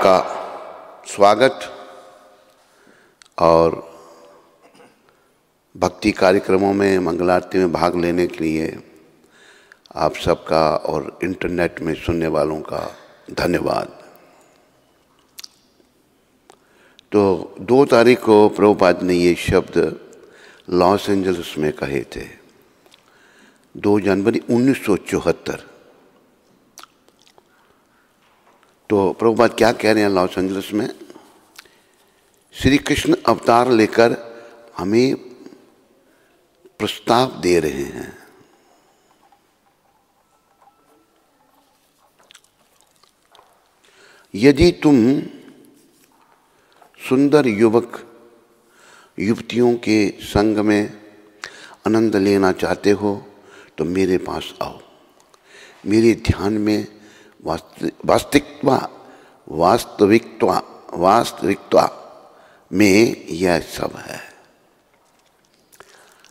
आपका स्वागत और भक्ति कार्यक्रमों में मंगल आरती में भाग लेने के लिए आप सबका और इंटरनेट में सुनने वालों का धन्यवाद। तो 2 तारीख को प्रभुपाद ने ये शब्द लॉस एंजल्स में कहे थे, 2 जनवरी 1974। तो प्रभुपाद क्या कह रहे हैं लॉस एंजल्स में? श्री कृष्ण अवतार लेकर हमें प्रस्ताव दे रहे हैं। यदि तुम सुंदर युवक युवतियों के संग में आनंद लेना चाहते हो तो मेरे पास आओ। मेरे ध्यान में वास्तविकता में यह सब है।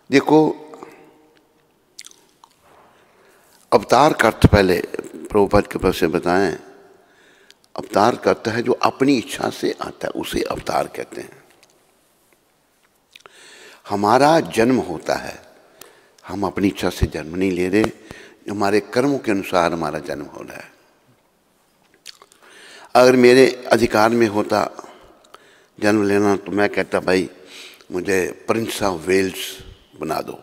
देखो, अवतार का अर्थ पहले प्रभुपाद के पास से बताएं। अवतार का अर्थ है जो अपनी इच्छा से आता है, उसे अवतार कहते हैं। हमारा जन्म होता है, हम अपनी इच्छा से जन्म नहीं ले रहे, हमारे कर्मों के अनुसार हमारा जन्म हो रहा है। अगर मेरे अधिकार में होता जन्म लेना तो मैं कहता भाई मुझे प्रिंस ऑफ वेल्स बना दो,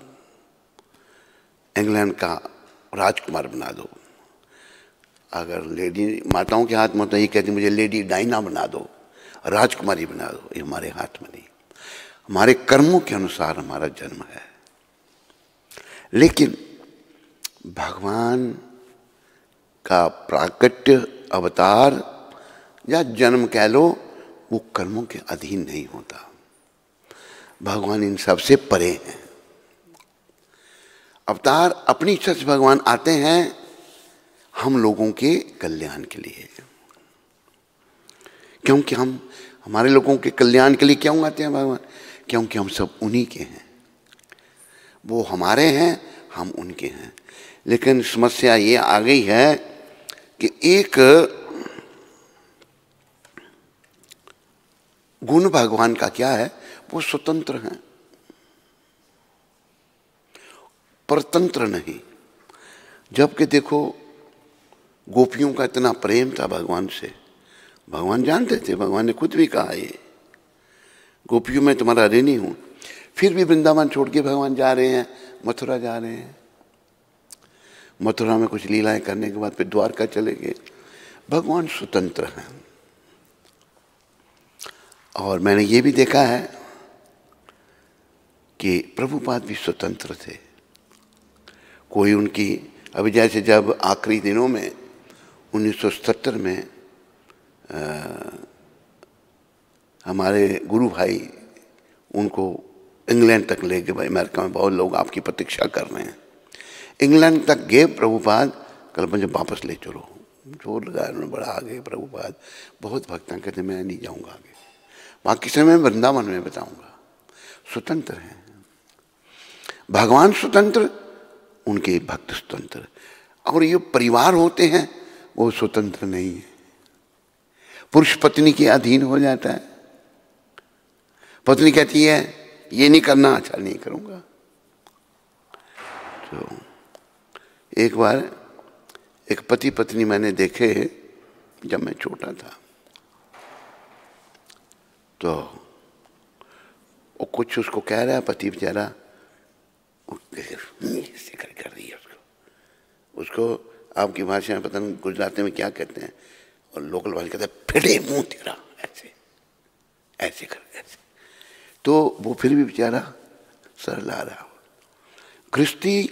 इंग्लैंड का राजकुमार बना दो। अगर लेडी माताओं के हाथ में होता ये कहती मुझे लेडी डायना बना दो, राजकुमारी बना दो। ये हमारे हाथ में नहीं, हमारे कर्मों के अनुसार हमारा जन्म है। लेकिन भगवान का प्राकट्य, अवतार या जन्म कह लो, वो कर्मों के अधीन नहीं होता। भगवान इन सब से परे हैं। अवतार अपनी इच्छा से भगवान आते हैं हम लोगों के कल्याण के लिए, क्योंकि हमारे लोगों के कल्याण के लिए क्यों आते हैं भगवान? क्योंकि हम सब उन्हीं के हैं। वो हमारे हैं, हम उनके हैं। लेकिन समस्या ये आ गई है कि एक गुण भगवान का क्या है, वो स्वतंत्र हैं, परतंत्र नहीं। जबकि देखो गोपियों का इतना प्रेम था भगवान से, भगवान जानते थे, भगवान ने खुद भी कहा ये गोपियों में तुम्हारा ऋणी हूं। फिर भी वृंदावन छोड़ के भगवान जा रहे हैं, मथुरा जा रहे हैं। मथुरा में कुछ लीलाएं करने के बाद फिर द्वारका चले गए। भगवान स्वतंत्र हैं। और मैंने ये भी देखा है कि प्रभुपाद भी स्वतंत्र थे। कोई उनकी, अभी जैसे जब आखिरी दिनों में 1970 में हमारे गुरु भाई उनको इंग्लैंड तक ले गए। भाई अमेरिका में बहुत लोग आपकी प्रतीक्षा कर रहे हैं। इंग्लैंड तक गए प्रभुपाद, कल मुझे वापस ले चलो। जोर लगाया उन्होंने, बड़ा आगे प्रभुपाद। बहुत भक्त कहते मैं नहीं जाऊंगा आगे, बाकी समय वृंदावन में बताऊंगा। स्वतंत्र हैं भगवान, स्वतंत्र, उनके भक्त स्वतंत्र। और ये परिवार होते हैं वो स्वतंत्र नहीं है। पुरुष पत्नी के अधीन हो जाता है। पत्नी कहती है ये नहीं करना, अच्छा नहीं करूंगा। तो एक बार एक पति पत्नी मैंने देखे जब मैं छोटा था। तो वो कुछ उसको कह रहा है, पति बेचारा कर रही है उसको आपकी भाषा में पता नहीं गुजराती में क्या कहते हैं, और लोकल भाषा कहते हैं फिटे मुंह तेरा, ऐसे ऐसे कर ऐसे। तो वो फिर भी बेचारा सर ला रहा। गृहस्थी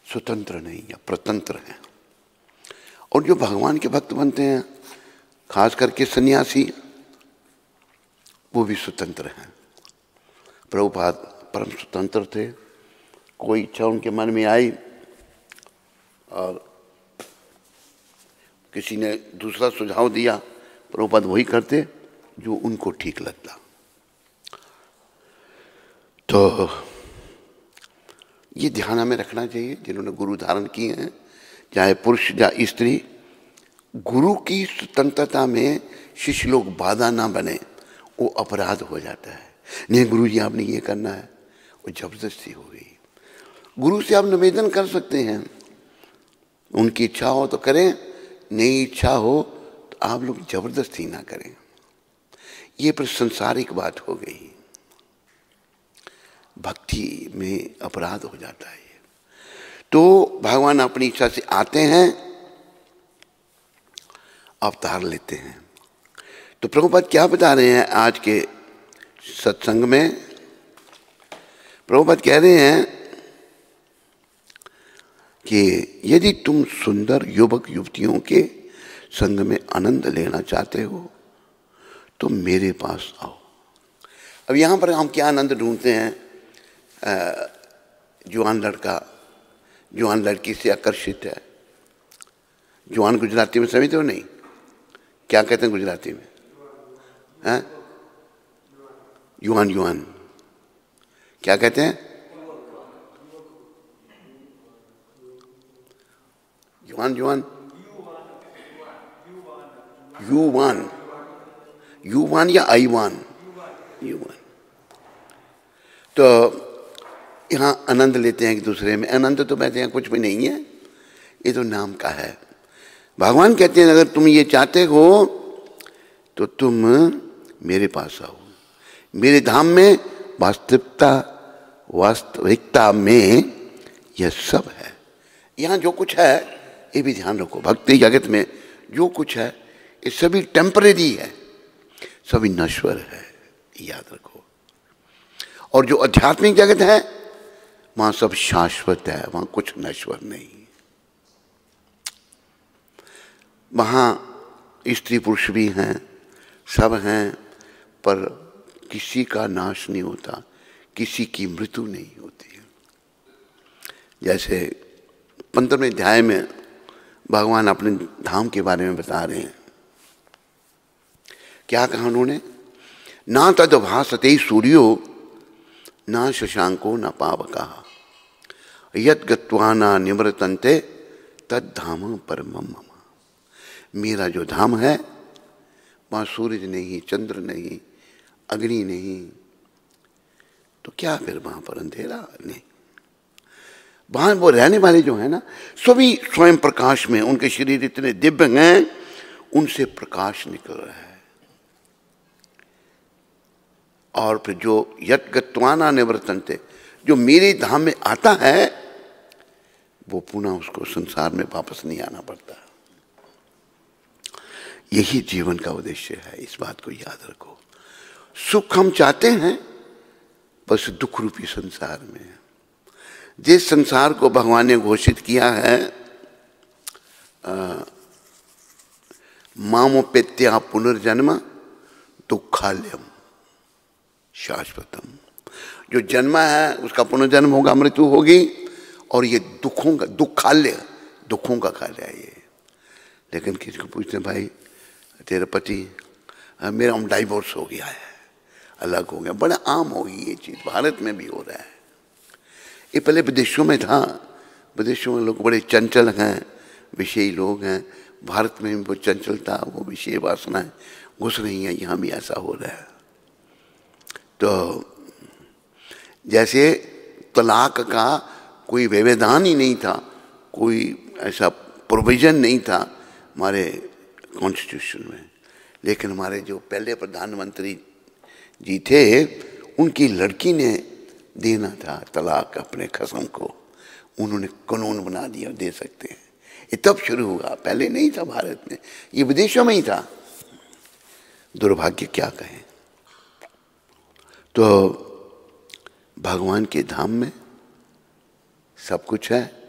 स्वतंत्र नहीं है, प्रतंत्र है। और जो भगवान के भक्त बनते हैं, खास करके सन्यासी, वो भी स्वतंत्र हैं। प्रभुपाद परम स्वतंत्र थे। कोई इच्छा उनके मन में आई और किसी ने दूसरा सुझाव दिया, प्रभुपाद वही करते जो उनको ठीक लगता। तो ये ध्यान हमें रखना चाहिए। जिन्होंने गुरु धारण किए हैं, चाहे पुरुष या स्त्री, गुरु की स्वतंत्रता में शिष्य लोग बाधा ना बने, वो अपराध हो जाता है। नहीं गुरु जी आपने ये करना है, वो जबरदस्ती हो गई। गुरु से आप निवेदन कर सकते हैं, उनकी इच्छा हो तो करें, नहीं इच्छा हो तो आप लोग जबरदस्ती ना करें। ये पर संसारिक बात हो गई, भक्ति में अपराध हो जाता है। तो भगवान अपनी इच्छा से आते हैं, अवतार लेते हैं। तो प्रभुपाद क्या बता रहे हैं आज के सत्संग में? प्रभुपाद कह रहे हैं कि यदि तुम सुंदर युवक युवतियों के संग में आनंद लेना चाहते हो तो मेरे पास आओ। अब यहाँ पर हम क्या आनंद ढूंढते हैं? जवान लड़का जवान लड़की से आकर्षित है। जवान गुजराती में समझते हो नहीं? क्या कहते हैं गुजराती में? हैं? युवान युवान क्या कहते हैं? युवान युवान युवान युवान या आईवान? युवान। तो यहाँ आनंद लेते हैं एक दूसरे में। आनंद तो कहते हैं कुछ भी नहीं है, ये तो नाम का है। भगवान कहते हैं अगर तुम ये चाहते हो तो तुम मेरे पास आओ। मेरे धाम में वास्तविकता में यह सब है। यहाँ जो कुछ है ये भी ध्यान रखो, भक्ति जगत में जो कुछ है ये सभी टेम्परेरी है, सभी नश्वर है, याद रखो। और जो आध्यात्मिक जगत है वहां सब शाश्वत है, वहां कुछ नश्वर नहीं। वहां स्त्री पुरुष भी हैं, सब हैं, पर किसी का नाश नहीं होता, किसी की मृत्यु नहीं होती। जैसे 15वें अध्याय में भगवान अपने धाम के बारे में बता रहे हैं। क्या कहा उन्होंने? ना तद भासते सूर्यो ना शशांको न पावका यद गत्वा न निवर्तन्ते तद धाम परमम मम। मेरा जो धाम है वहाँ सूरज नहीं, चंद्र नहीं, अग्नि नहीं, तो क्या फिर वहाँ पर अंधेरा नहीं। वहाँ वो रहने वाले जो है ना सभी स्वयं प्रकाश में, उनके शरीर इतने दिव्य हैं, उनसे प्रकाश निकल रहा है। और फिर जो यत गत्वाना निवर्तन्ते, जो मेरे धाम में आता है वो पुनः उसको संसार में वापस नहीं आना पड़ता। यही जीवन का उद्देश्य है, इस बात को याद रखो। सुख हम चाहते हैं बस दुख रूपी संसार में। जिस संसार को भगवान ने घोषित किया है मामोपेत्या पुनर्जन्म दुखाल्यम शाश्वतम, जो जन्मा है उसका पुनर्जन्म होगा, मृत्यु होगी, और ये दुखों का दुखाल्य, दुखों का कार्य है ये। लेकिन किसी को पूछते हैं भाई तेरा पति, मेरा डाइवोर्स हो गया है, अलग हो गया, बड़ा आम हो गई ये चीज़, भारत में भी हो रहा है। ये पहले विदेशों में था, विदेशों में लोग बड़े चंचल हैं, विषयी लोग हैं। भारत में भी वो चंचलता, वो विषय वासनाएं घुस रही हैं, यहाँ भी ऐसा हो रहा है। तो जैसे तलाक का कोई व्यवधान ही नहीं था, कोई ऐसा प्रोविजन नहीं था हमारे कॉन्स्टिट्यूशन में, लेकिन हमारे जो पहले प्रधानमंत्री जी थे उनकी लड़की ने देना था तलाक अपने खसम को, उन्होंने कानून बना दिया, दे सकते हैं। ये तब शुरू हुआ, पहले नहीं था भारत में, ये विदेशों में ही था। दुर्भाग्य क्या कहें। तो भगवान के धाम में सब कुछ है।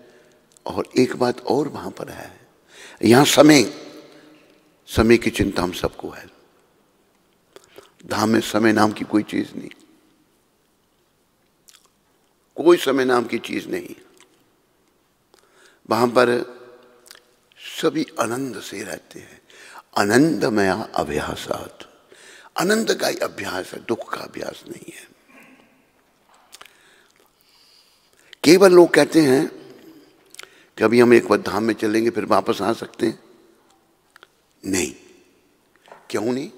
और एक बात और वहां पर है, यहाँ समय की चिंता हम सबको है। धाम में समय नाम की कोई चीज नहीं, कोई समय नाम की चीज नहीं। वहां पर सभी आनंद से रहते हैं। आनंदमया अभ्यासात, आनंद का ही अभ्यास है, दुख का अभ्यास नहीं है। केवल लोग कहते हैं कि अभी हम एक बार धाम में चलेंगे फिर वापस आ सकते हैं। नहीं। क्यों नहीं?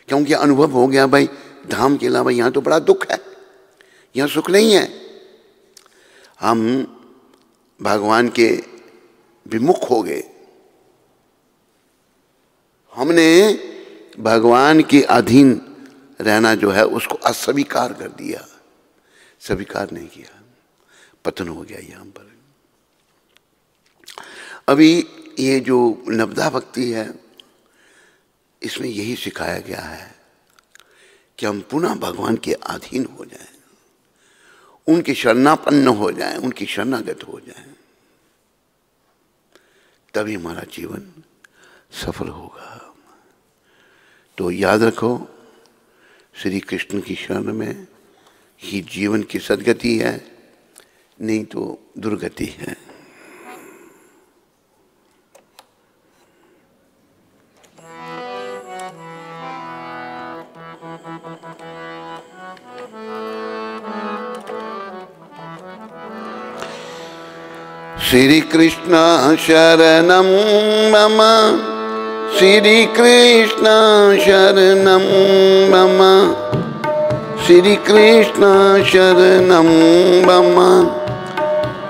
क्योंकि अनुभव हो गया भाई धाम के अलावा यहाँ तो बड़ा दुख है, यहाँ सुख नहीं है। हम भगवान के विमुख हो गए, हमने भगवान के अधीन रहना जो है उसको अस्वीकार कर दिया, स्वीकार नहीं किया, पतन हो गया यहाँ पर। अभी ये जो नवदा भक्ति है इसमें यही सिखाया गया है कि हम पुनः भगवान के अधीन हो जाएं, उनके शरणापन्न हो जाएं, उनकी शरणागत हो जाएं, तभी हमारा जीवन सफल होगा। तो याद रखो, श्री कृष्ण की शरण में ही जीवन की सदगति है, नहीं तो दुर्गति है। श्री कृष्ण शरणं मम, श्री कृष्ण शरणं मम, श्री कृष्ण शरणं मम,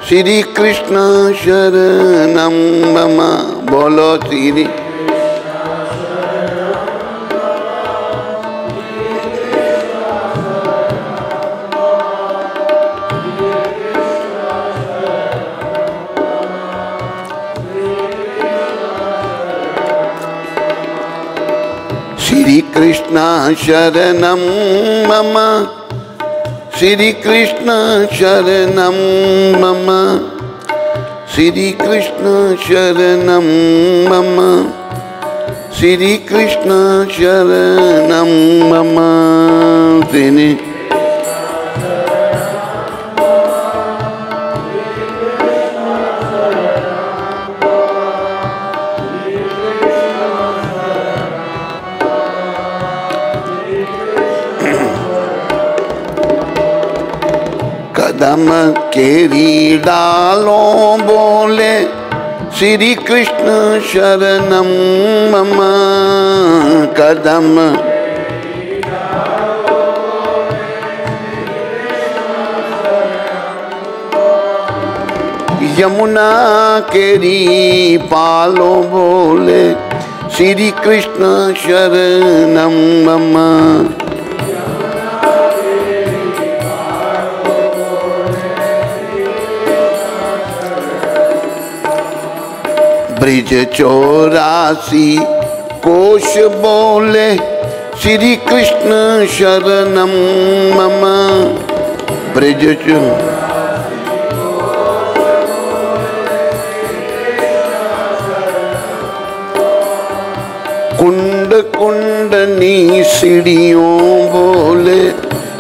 श्री कृष्ण शरणं मम। बोलो श्री श्री कृष्ण शरणं मम, श्री कृष्ण शरणं मम, श्री कृष्ण शरणं मम, श्री कृष्ण शरणं मम। श्री कदम केरी डालों बोले, श्री कृष्ण शरणं मम। कदम यमुना केरी पालो बोले, श्री कृष्ण शरणं मम। ब्रिज 84 कोश बोले, श्री कृष्ण शरणं मम। ब्रिज कुंड कुंडनी सीढ़ियों बोले,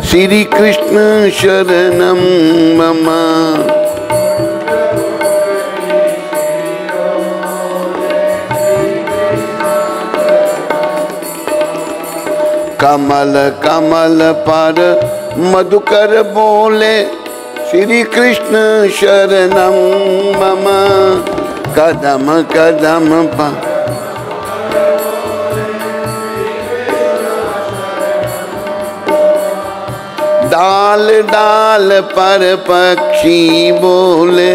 श्री कृष्ण शरणं मम। कमल कमल पर मधुकर बोले, श्री कृष्ण शरणं मम। कदम कदम पर डाल डाल पर पक्षी बोले,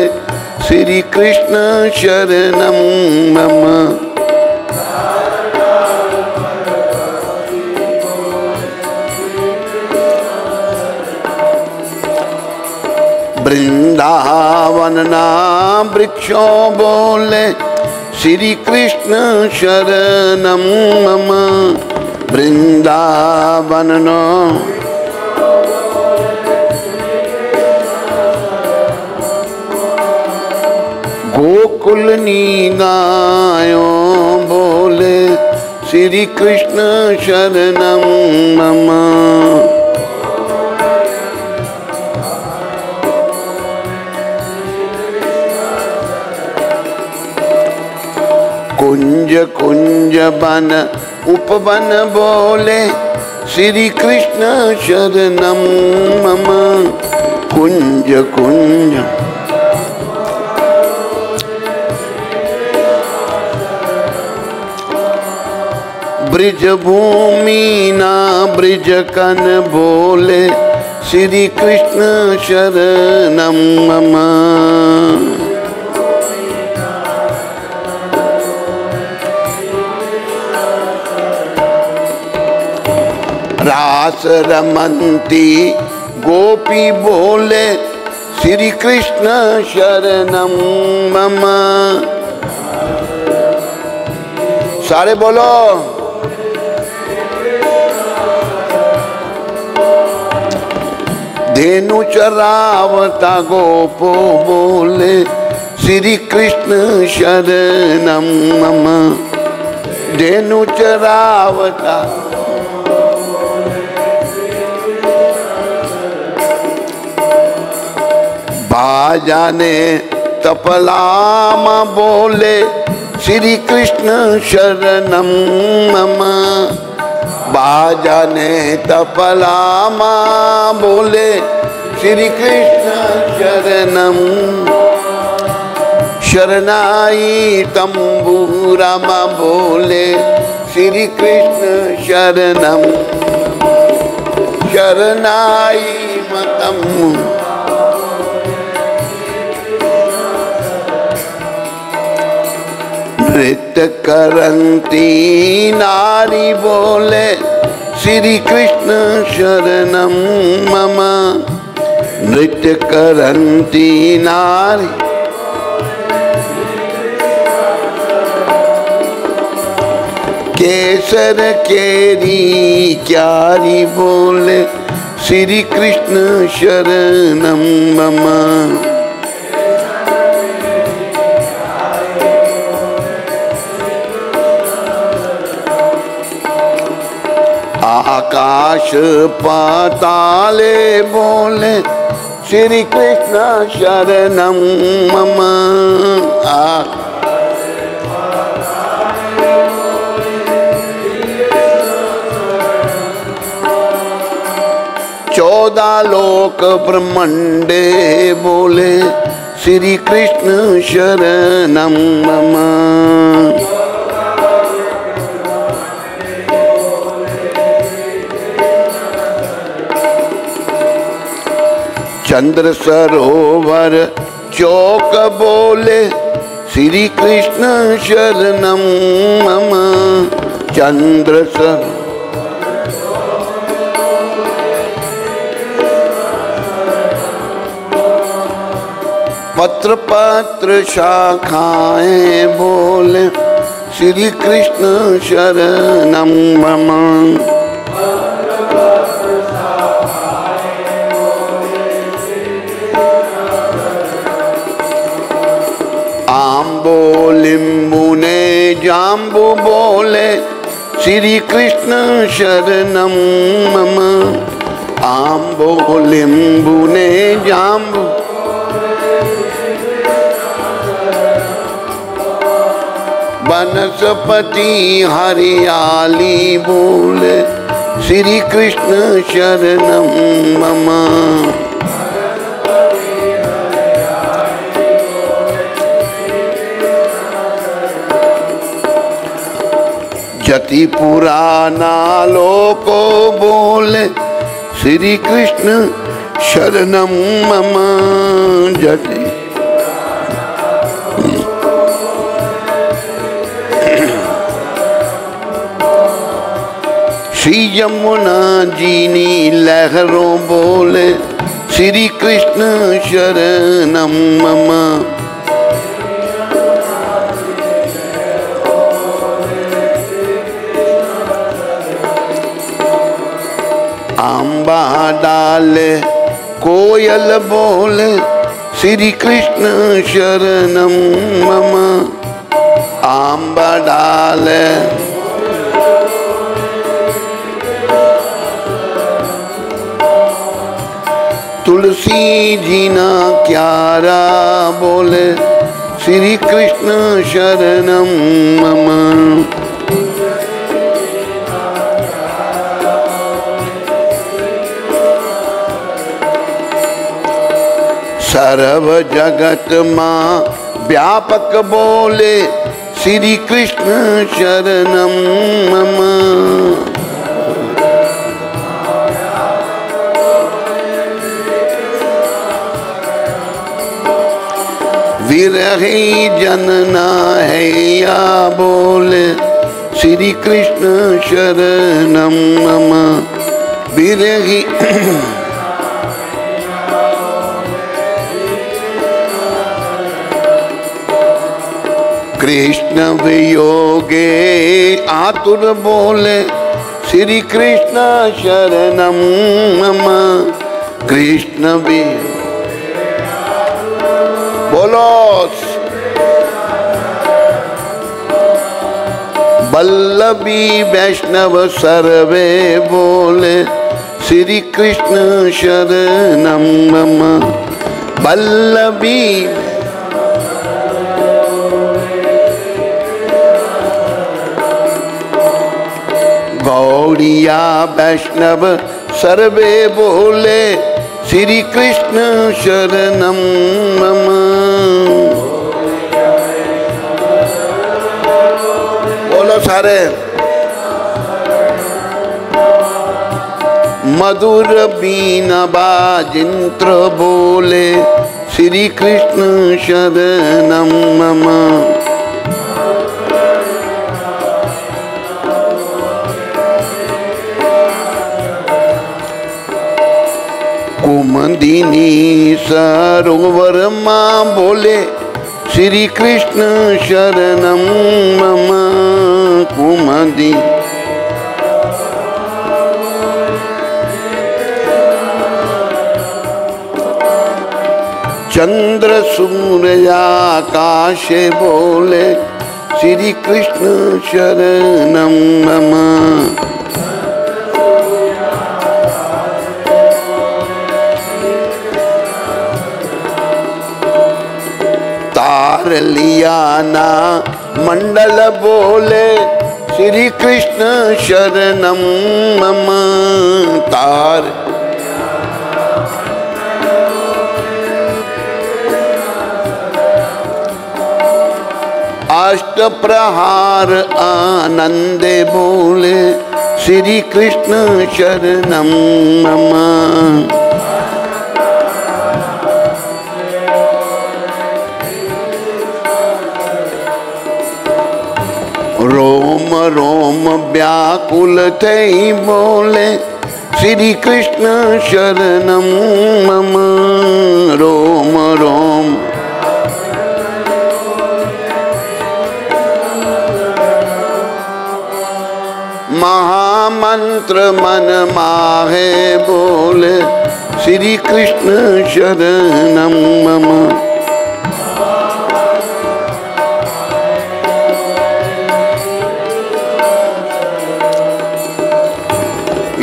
श्री कृष्ण शरणं मम। वृंदावन ना वृक्षों बोले, श्री कृष्ण शरणं मम। वृंदावन नो गोकुलनी गायों बोले, श्री कृष्ण शरणं मम। कुंज कुंज बन उपवन बोले, श्री कृष्ण शरणं मम। कुंज कुंज ब्रिज भूमि ना ब्रिज कन बोले, श्री कृष्ण शरणम मम। रास रमंती गोपी बोले, श्री कृष्ण शरणम मम। सारे बोलो। धेनु चरावता गोपो बोले, श्री कृष्ण शरणम मम। धेनु चरावता बाजाने तपलाम बोले, श्री कृष्ण शरणम मम। बाजाने तपलाम बोले, श्री कृष्ण शरणम। शरणाई तंबूराम बोले, श्री कृष्ण शरणम। शरणाई मतम नृत्य करंती नारी बोले, श्री कृष्ण शरणम मम। नृत्य करंती नारी केसर केरी क्यारी बोले, श्री कृष्ण शरणम मम। आकाश पाताले बोले, श्री कृष्ण शरणम मम। चौदह लोक ब्रह्मंडे बोले, श्री कृष्ण शरणम मम। चंद्र सरोवर चौक बोले, श्री कृष्ण शरणम मम। चंद्र सरोवर पत्र पत्र शाखाएं बोले, श्री कृष्ण शरणम मम। आम्बो लिंबू ने जाम्बू बोले, श्री कृष्ण शरणम मम। आम्बो लिंबू ने जाम्बू वनस्पति हरियाली बोले, श्री कृष्ण शरणम मम। जति पुराना लोको बोले, श्री कृष्ण शरणम मम। जति श्री यमुना जीनी लहरों बोले, श्री कृष्ण शरणम मम। आंबा डाले कोयल बोले, श्री कृष्ण शरणम मम। आंबा डाले तुलसी जीना क्यारा बोले, श्री कृष्ण शरणम मम। सर्व जगत माँ व्यापक बोले, श्री कृष्ण शरणम मम। बिरही जनना है या बोले श्री कृष्ण शरणम मम। बिरही कृष्ण वियोगे आतुर बोले श्री कृष्ण शरणम मम। कृष्ण भी बोलो वल्लभी वैष्णव सर्वे बोले श्री कृष्ण शरणम मम। वल्लभी गौड़िया वैष्णव सर्वे बोले श्री कृष्ण शरणम मम। बोलो सारे। मधुर बीना बाजिंत्र बोले श्री कृष्ण शरणम मम। कुमदिनी सरोवर माँ बोले श्री कृष्ण शरणम मम। कुमदी चंद्र सूर्य आकाशे बोले श्री कृष्ण शरणम मम। तार लिया ना मंडल बोले श्री कृष्ण शरणम मम। तार अष्ट प्रहार आनंदे बोले श्री कृष्ण शरणम मम। रोम रोम व्याकुल थे बोले श्री कृष्ण शरणम मम। रोम रोम महामंत्र मन माहे बोले श्री कृष्ण शरणम मम।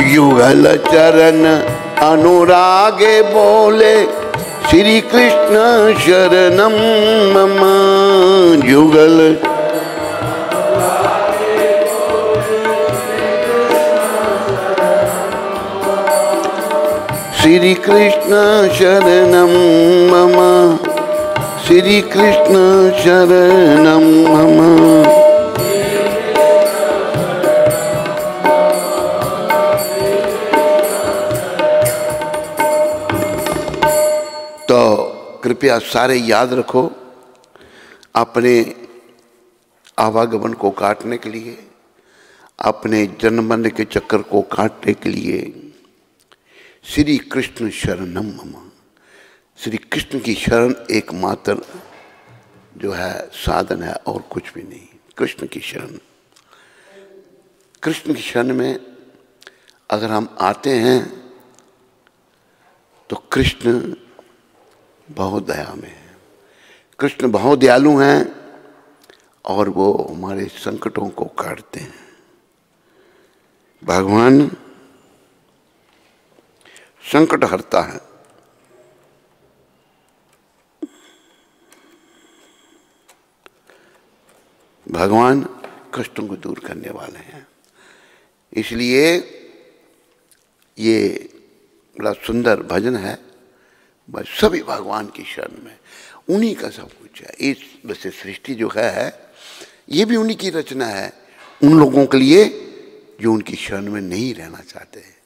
युगल चरण अनुरागे बोले श्री कृष्ण शरणम मम। युगल श्री कृष्ण शरणम मम। श्री कृष्ण शरणम मम। तो कृपया सारे याद रखो, अपने आवागमन को काटने के लिए, अपने जन्म मरण के चक्कर को काटने के लिए श्री कृष्ण शरणम मम। श्री कृष्ण की शरण एकमात्र जो है साधन है और कुछ भी नहीं। कृष्ण की शरण, कृष्ण की शरण में अगर हम आते हैं तो कृष्ण बहुत दया में है। कृष्ण बहुत दयालु हैं और वो हमारे संकटों को काटते हैं। भगवान संकट हरता है। भगवान कष्टों को दूर करने वाले हैं। इसलिए ये बड़ा सुंदर भजन है। बस सभी भगवान की शरण में, उन्हीं का सब कुछ है। इस वैसे सृष्टि जो है ये भी उन्हीं की रचना है, उन लोगों के लिए जो उनकी शरण में नहीं रहना चाहते हैं,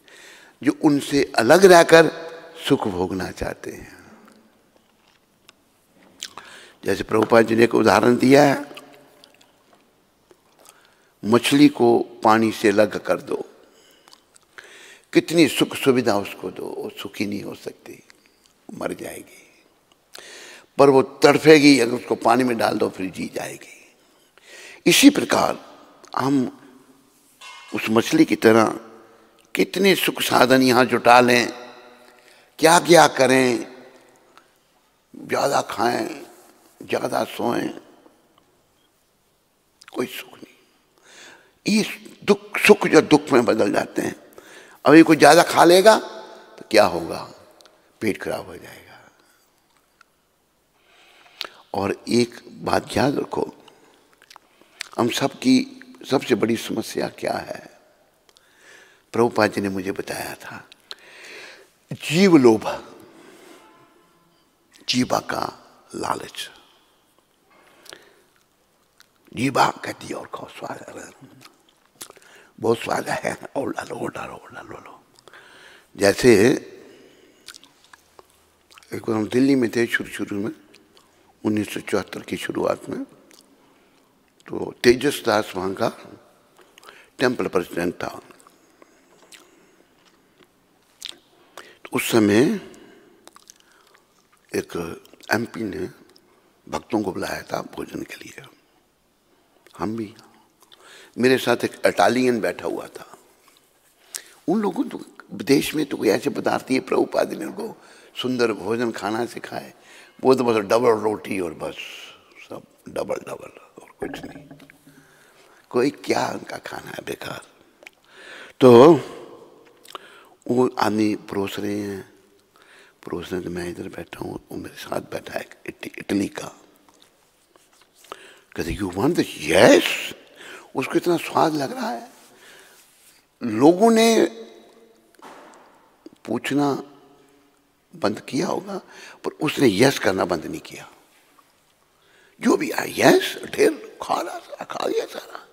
जो उनसे अलग रहकर सुख भोगना चाहते हैं। जैसे प्रभुपाद जी ने एक उदाहरण दिया है, मछली को पानी से अलग कर दो, कितनी सुख सुविधा उसको दो, वो सुखी नहीं हो सकती, मर जाएगी। पर वो तड़फेगी, अगर उसको पानी में डाल दो फिर जी जाएगी। इसी प्रकार हम उस मछली की तरह कितने सुख साधन यहाँ जुटा लें, क्या क्या करें, ज्यादा खाएं, ज्यादा सोएं, कोई सुख नहीं। ये दुख सुख जो दुख में बदल जाते हैं। अभी कोई ज्यादा खा लेगा तो क्या होगा, पेट खराब हो जाएगा। और एक बात याद रखो, हम सबकी सबसे बड़ी समस्या क्या है, प्रभुपाद जी ने मुझे बताया था, जीव लोभ, जीवा का लालच। जीवा कहती है और खाओ, स्वाद है, बहुत स्वाद है, और डालो और डालो और डालो। जैसे एक बार हम दिल्ली में थे शुरू में 1974 की शुरुआत में, तो तेजस दास वहाँ का टेम्पल प्रेसिडेंट था। तो उस समय एक एमपी ने भक्तों को बुलाया था भोजन के लिए। हम भी, मेरे साथ एक इटालियन बैठा हुआ था। उन लोगों तो विदेश में तो कोई ऐसे पदार्थ है, प्रभुपाद ने उनको सुंदर भोजन खाना सिखाए, वो तो बस डबल रोटी और बस सब डबल डबल और कुछ नहीं, कोई क्या उनका खाना है, बेकार। तो वो आदमी परोस रहे हैं, परोस रहे, तो मैं इधर बैठा हूँ, वो मेरे साथ बैठा है इटली का। कहते यू वांट दिस? यस। उसको इतना स्वाद लग रहा है, लोगों ने पूछना बंद किया होगा, पर उसने यस करना बंद नहीं किया। जो भी आया यस, ढेर खा रहा, खा गया सारा।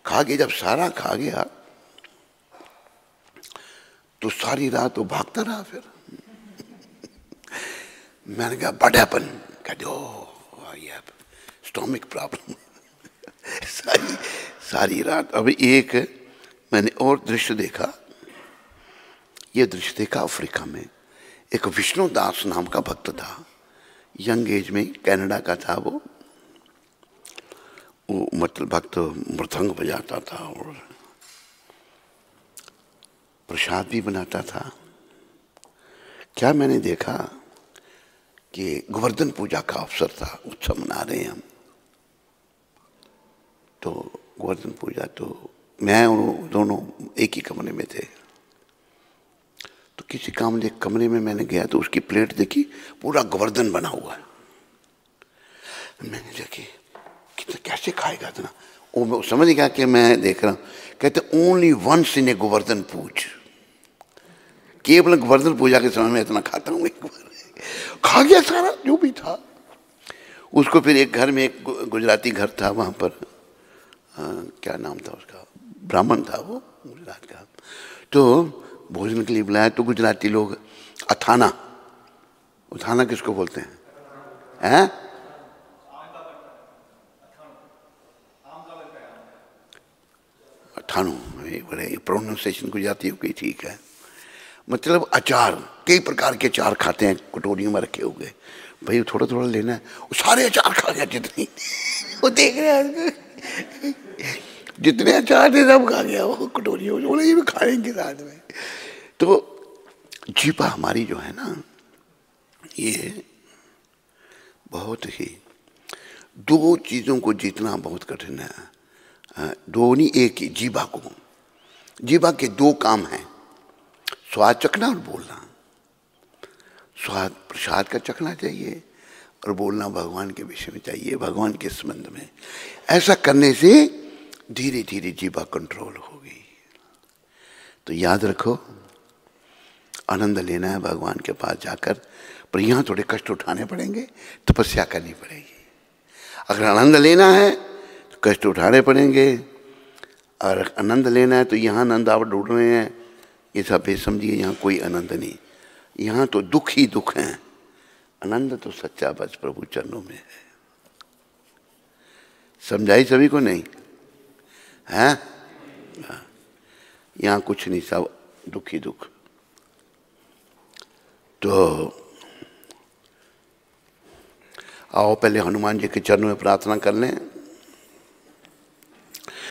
खा के जब सारा खा गया तो सारी रात वो भागता रहा। फिर मैंने कहा व्हाट हैपन? कहते ओ ये स्टोमिक प्रॉब्लम। सारी रात। अभी एक मैंने और दृश्य देखा, ये दृश्य देखा अफ्रीका में। एक विष्णु दास नाम का भक्त था, यंग एज में, कनाडा का था वो मतलब भक्त, मृदंग बजाता था और प्रसाद भी बनाता था। क्या मैंने देखा कि गोवर्धन पूजा का अवसर था, उत्सव मना रहे हैं हम, तो गोवर्धन पूजा, तो मैं और दोनों एक ही कमरे में थे। तो किसी कमरे में मैंने गया तो उसकी प्लेट देखी, पूरा गोवर्धन बना हुआ है। मैंने देखी कितना, कैसे खाएगा इतना? वो समझ गया कि मैं देख रहा हूँ। कहते ओनली वंस इन ए गोवर्धन पूज, केवल गोवर्धन पूजा के समय में इतना खाता हूँ। एक बार खा गया सारा जो भी था। उसको फिर एक घर में, एक गुजराती घर था वहाँ पर, क्या नाम था उसका, ब्राह्मण था वो गुजरात का, तो भोजन के लिए बुलाया। तो गुजराती लोग अथाना, अथाना किसको बोलते हैं? हैं? अठानू, बड़े प्रोनाउंसिएशन गुजराती हो गई, ठीक है। मतलब अचार, कई प्रकार के अचार खाते हैं, कटोरियों में रखे हुए। भाई थोड़ा थोड़ा लेना है, वो सारे अचार खा गया जितनी, वो देख रहे हैं जितने अचार थे सब खा गया वो कटोरियों में, बोले ये भी खाएंगे साथ में। तो जीवा हमारी जो है ना, ये बहुत ही, दो चीजों को जीतना बहुत कठिन है। दो नहीं, एक ही। जीवा को, जीवा के दो काम हैं, स्वाद चखना और बोलना। स्वाद प्रसाद का चखना चाहिए और बोलना भगवान के विषय में चाहिए, भगवान के संबंध में। ऐसा करने से धीरे धीरे जीवा कंट्रोल होगी। तो याद रखो, आनंद लेना है भगवान के पास जाकर, पर यहाँ थोड़े कष्ट उठाने पड़ेंगे, तपस्या करनी पड़ेगी। अगर आनंद लेना है तो कष्ट उठाने पड़ेंगे, और आनंद लेना है तो यहाँ आनंद आप ढूंढ रहे हैं, ये सब समझिए यहाँ कोई आनंद नहीं, यहाँ तो दुख ही दुख हैं। आनंद तो सच्चा बस प्रभु चरणों में है। समझाई सभी को नहीं है? यहाँ कुछ नहीं, सब दुख ही दुख। तो आओ पहले हनुमान जी के चरणों में प्रार्थना कर लें।